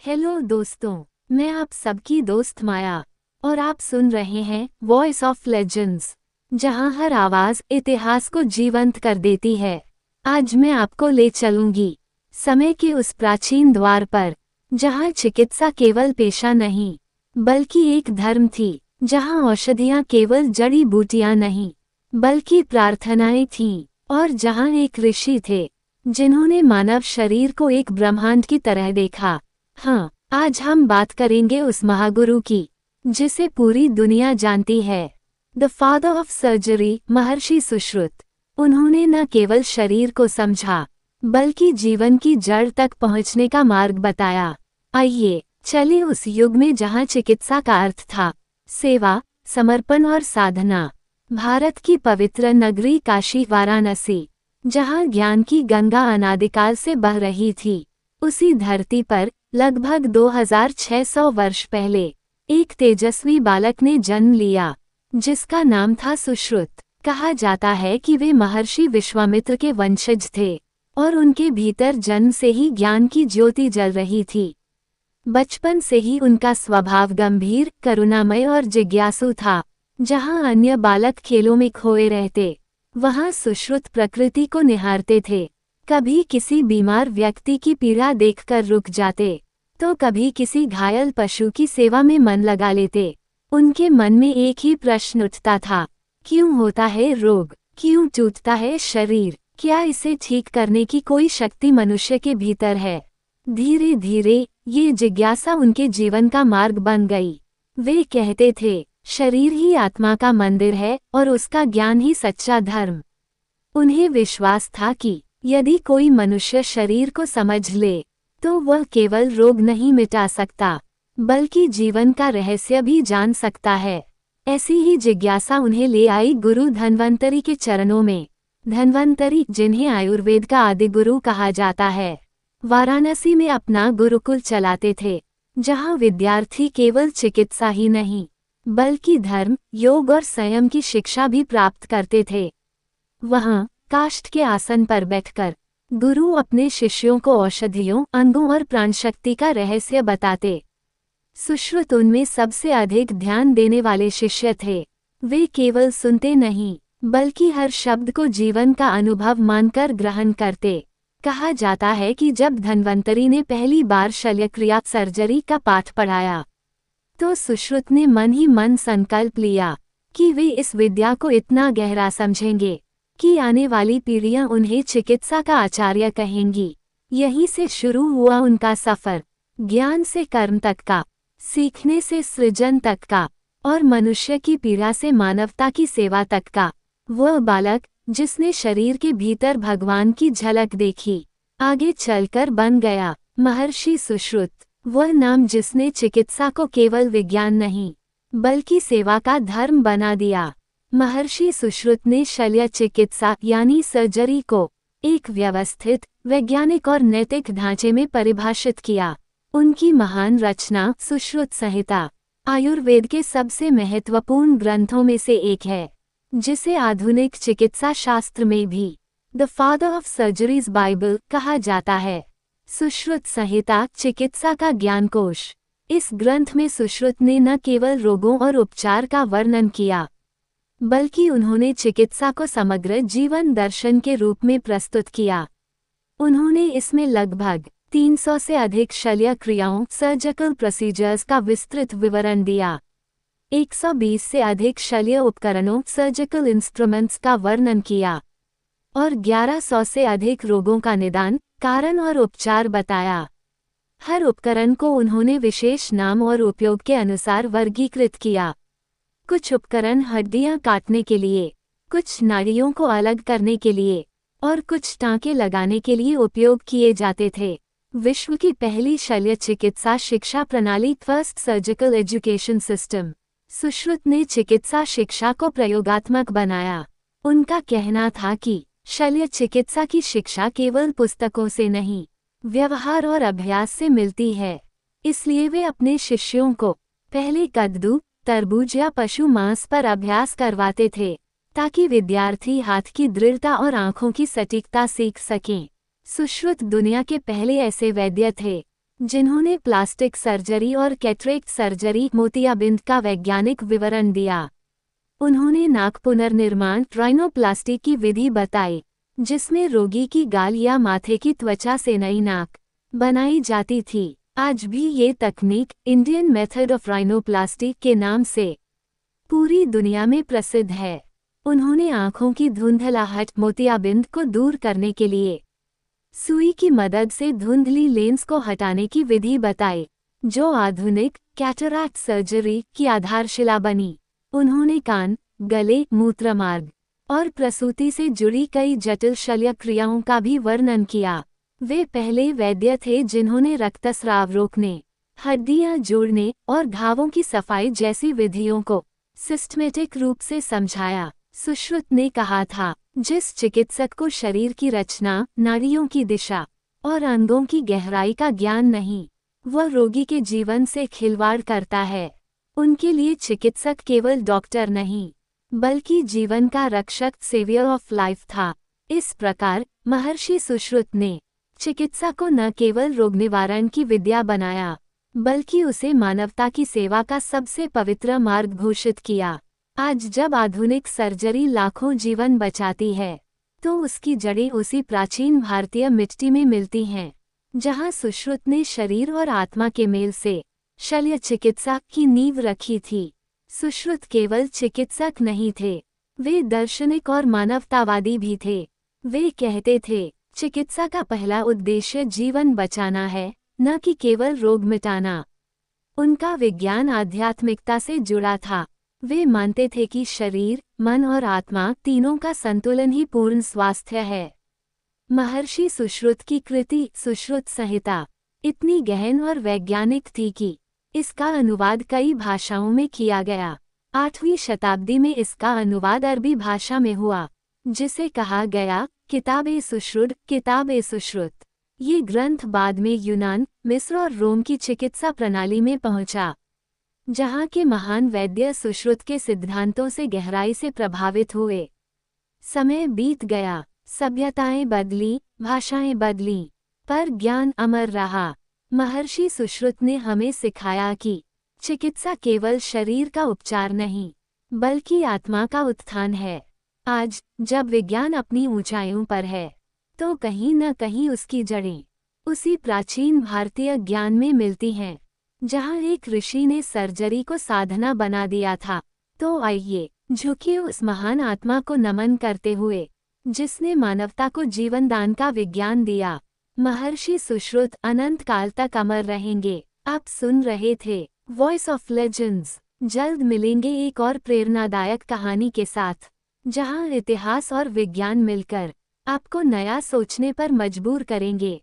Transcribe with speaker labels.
Speaker 1: Hello दोस्तों, मैं आप सबकी दोस्त माया और आप सुन रहे हैं वॉइस ऑफ लेजेंड्स, जहां हर आवाज इतिहास को जीवंत कर देती है। आज मैं आपको ले चलूंगी समय के उस प्राचीन द्वार पर, जहां चिकित्सा केवल पेशा नहीं बल्कि एक धर्म थी, जहां औषधियां केवल जड़ी बूटियां नहीं बल्कि प्रार्थनाएं थीं, और जहां एक ऋषि थे जिन्होंने मानव शरीर को एक ब्रह्मांड की तरह देखा। हाँ, आज हम बात करेंगे उस महागुरु की जिसे पूरी दुनिया जानती है, द फादर ऑफ सर्जरी, महर्षि सुश्रुत। उन्होंने न केवल शरीर को समझा बल्कि जीवन की जड़ तक पहुंचने का मार्ग बताया। आइए चलिए उस युग में जहां चिकित्सा का अर्थ था सेवा, समर्पण और साधना। भारत की पवित्र नगरी काशी वाराणसी, जहां ज्ञान की गंगा अनादिकाल से बह रही थी, उसी धरती पर लगभग 2600 वर्ष पहले एक तेजस्वी बालक ने जन्म लिया जिसका नाम था सुश्रुत। कहा जाता है कि वे महर्षि विश्वामित्र के वंशज थे और उनके भीतर जन्म से ही ज्ञान की ज्योति जल रही थी। बचपन से ही उनका स्वभाव गंभीर, करुणामय और जिज्ञासु था। जहां अन्य बालक खेलों में खोए रहते, वहां सुश्रुत प्रकृति को निहारते थे। कभी किसी बीमार व्यक्ति की पीड़ा देखकर रुक जाते, तो कभी किसी घायल पशु की सेवा में मन लगा लेते। उनके मन में एक ही प्रश्न उठता था, क्यों होता है रोग, क्यों टूटता है शरीर, क्या इसे ठीक करने की कोई शक्ति मनुष्य के भीतर है। धीरे धीरे ये जिज्ञासा उनके जीवन का मार्ग बन गई। वे कहते थे, शरीर ही आत्मा का मंदिर है और उसका ज्ञान ही सच्चा धर्म। उन्हें विश्वास था कि यदि कोई मनुष्य शरीर को समझ ले, तो वह केवल रोग नहीं मिटा सकता बल्कि जीवन का रहस्य भी जान सकता है। ऐसी ही जिज्ञासा उन्हें ले आई गुरु धन्वंतरी के चरणों में। धन्वंतरी, जिन्हें आयुर्वेद का आदि गुरु कहा जाता है, वाराणसी में अपना गुरुकुल चलाते थे, जहां विद्यार्थी केवल चिकित्सा ही नहीं बल्कि धर्म, योग और संयम की शिक्षा भी प्राप्त करते थे। वहां काष्ठ के आसन पर बैठकर गुरु अपने शिष्यों को औषधियों, अंगों और प्राणशक्ति का रहस्य बताते। सुश्रुत उनमें सबसे अधिक ध्यान देने वाले शिष्य थे। वे केवल सुनते नहीं बल्कि हर शब्द को जीवन का अनुभव मानकर ग्रहण करते। कहा जाता है कि जब धन्वंतरी ने पहली बार शल्यक्रिया सर्जरी का पाठ पढ़ाया, तो सुश्रुत ने मन ही मन संकल्प लिया कि वे इस विद्या को इतना गहरा समझेंगे कि आने वाली पीढ़ियां उन्हें चिकित्सा का आचार्य कहेंगी। यहीं से शुरू हुआ उनका सफर, ज्ञान से कर्म तक का, सीखने से सृजन तक का और मनुष्य की पीड़ा से मानवता की सेवा तक का। वह बालक जिसने शरीर के भीतर भगवान की झलक देखी, आगे चलकर बन गया महर्षि सुश्रुत। वह नाम जिसने चिकित्सा को केवल विज्ञान नहीं बल्कि सेवा का धर्म बना दिया। महर्षि सुश्रुत ने शल्य चिकित्सा यानी सर्जरी को एक व्यवस्थित, वैज्ञानिक और नैतिक ढांचे में परिभाषित किया। उनकी महान रचना सुश्रुत संहिता आयुर्वेद के सबसे महत्वपूर्ण ग्रंथों में से एक है, जिसे आधुनिक चिकित्सा शास्त्र में भी the father of surgeries Bible कहा जाता है। सुश्रुत संहिता चिकित्सा का ज्ञानकोश। इस ग्रंथ में सुश्रुत ने न केवल रोगों और उपचार का वर्णन किया बल्कि उन्होंने चिकित्सा को समग्र जीवन दर्शन के रूप में प्रस्तुत किया। उन्होंने इसमें लगभग 300 से अधिक शल्य क्रियाओं, सर्जिकल प्रोसीजर्स का विस्तृत विवरण दिया। 120 से अधिक शल्य उपकरणों, सर्जिकल इंस्ट्रूमेंट्स का वर्णन किया और 1100 से अधिक रोगों का निदान, कारण और उपचार बताया। हर उपकरण को उन्होंने विशेष नाम और उपयोग के अनुसार वर्गीकृत किया। कुछ उपकरण हड्डियां काटने के लिए, कुछ नाड़ियों को अलग करने के लिए और कुछ टांके लगाने के लिए उपयोग किए जाते थे। विश्व की पहली शल्य चिकित्सा शिक्षा प्रणाली, first surgical education system. Sushruta ने चिकित्सा शिक्षा को प्रयोगात्मक बनाया। उनका कहना था कि शल्य चिकित्सा की शिक्षा केवल पुस्तकों से नहीं, व्यवहार और अभ्यास से मिलती है। इसलिए वे अपने शिष्यों को पहले कद्दू, तरबूज या पशु मांस पर अभ्यास करवाते थे, ताकि विद्यार्थी हाथ की दृढ़ता और आंखों की सटीकता सीख सकें। सुश्रुत दुनिया के पहले ऐसे वैद्य थे जिन्होंने प्लास्टिक सर्जरी और कैटरेक्ट सर्जरी मोतियाबिंद का वैज्ञानिक विवरण दिया। उन्होंने नाक पुनर्निर्माण राइनोप्लास्टी की विधि बताई, जिसमें रोगी की गाल या माथे की त्वचा से नई नाक बनाई जाती थी। आज भी ये तकनीक इंडियन मेथड ऑफ राइनोप्लास्टी के नाम से पूरी दुनिया में प्रसिद्ध है। उन्होंने आंखों की धुंधलाहट मोतियाबिंद को दूर करने के लिए सुई की मदद से धुंधली लेंस को हटाने की विधि बताई, जो आधुनिक कैटरैक्ट सर्जरी की आधारशिला बनी। उन्होंने कान, गले, मूत्रमार्ग और प्रसूति से जुड़ी कई जटिल शल्य क्रियाओं का भी वर्णन किया। वे पहले वैद्य थे जिन्होंने रक्तस्राव रोकने, हड्डियां जोड़ने और घावों की सफाई जैसी विधियों को सिस्टमेटिक रूप से समझाया। सुश्रुत ने कहा था, जिस चिकित्सक को शरीर की रचना, नाड़ियों की दिशा और अंगों की गहराई का ज्ञान नहीं, वह रोगी के जीवन से खिलवाड़ करता है। उनके लिए चिकित्सक केवल डॉक्टर नहीं, बल्कि जीवन का रक्षक, सेवियर ऑफ लाइफ था। इस प्रकार महर्षि सुश्रुत ने चिकित्सा को न केवल रोग निवारण की विद्या बनाया, बल्कि उसे मानवता की सेवा का सबसे पवित्र मार्ग घोषित किया। आज जब आधुनिक सर्जरी लाखों जीवन बचाती है, तो उसकी जड़ें उसी प्राचीन भारतीय मिट्टी में मिलती हैं, जहां सुश्रुत ने शरीर और आत्मा के मेल से शल्य चिकित्सा की नींव रखी थी। सुश्रुत केवल चिकित्सक नहीं थे, वे दार्शनिक और मानवतावादी भी थे। वे कहते थे, चिकित्सा का पहला उद्देश्य जीवन बचाना है, न कि केवल रोग मिटाना। उनका विज्ञान आध्यात्मिकता से जुड़ा था। वे मानते थे कि शरीर, मन और आत्मा तीनों का संतुलन ही पूर्ण स्वास्थ्य है। महर्षि सुश्रुत की कृति सुश्रुत संहिता इतनी गहन और वैज्ञानिक थी कि इसका अनुवाद कई भाषाओं में किया गया। 8वीं शताब्दी में इसका अनुवाद अरबी भाषा में हुआ, जिसे कहा गया किताब-ए-सुश्रुत, किताब-ए-सुश्रुत। ये ग्रंथ बाद में यूनान, मिस्र और रोम की चिकित्सा प्रणाली में पहुंचा, जहां के महान वैद्य सुश्रुत के सिद्धांतों से गहराई से प्रभावित हुए। समय बीत गया, सभ्यताएं बदली, भाषाएं बदलीं, पर ज्ञान अमर रहा। महर्षि सुश्रुत ने हमें सिखाया कि चिकित्सा केवल शरीर का उपचार नहीं, बल्कि आत्मा का उत्थान है। आज जब विज्ञान अपनी ऊंचाइयों पर है, तो कहीं न कहीं उसकी जड़ें उसी प्राचीन भारतीय ज्ञान में मिलती हैं, जहां एक ऋषि ने सर्जरी को साधना बना दिया था। तो आइए झुकिए उस महान आत्मा को नमन करते हुए, जिसने मानवता को जीवन दान का विज्ञान दिया। महर्षि सुश्रुत अनंत काल तक अमर रहेंगे। आप सुन रहे थे वॉइस ऑफ लेजेंड्स। जल्द मिलेंगे एक और प्रेरणादायक कहानी के साथ, जहां इतिहास और विज्ञान मिलकर आपको नया सोचने पर मजबूर करेंगे।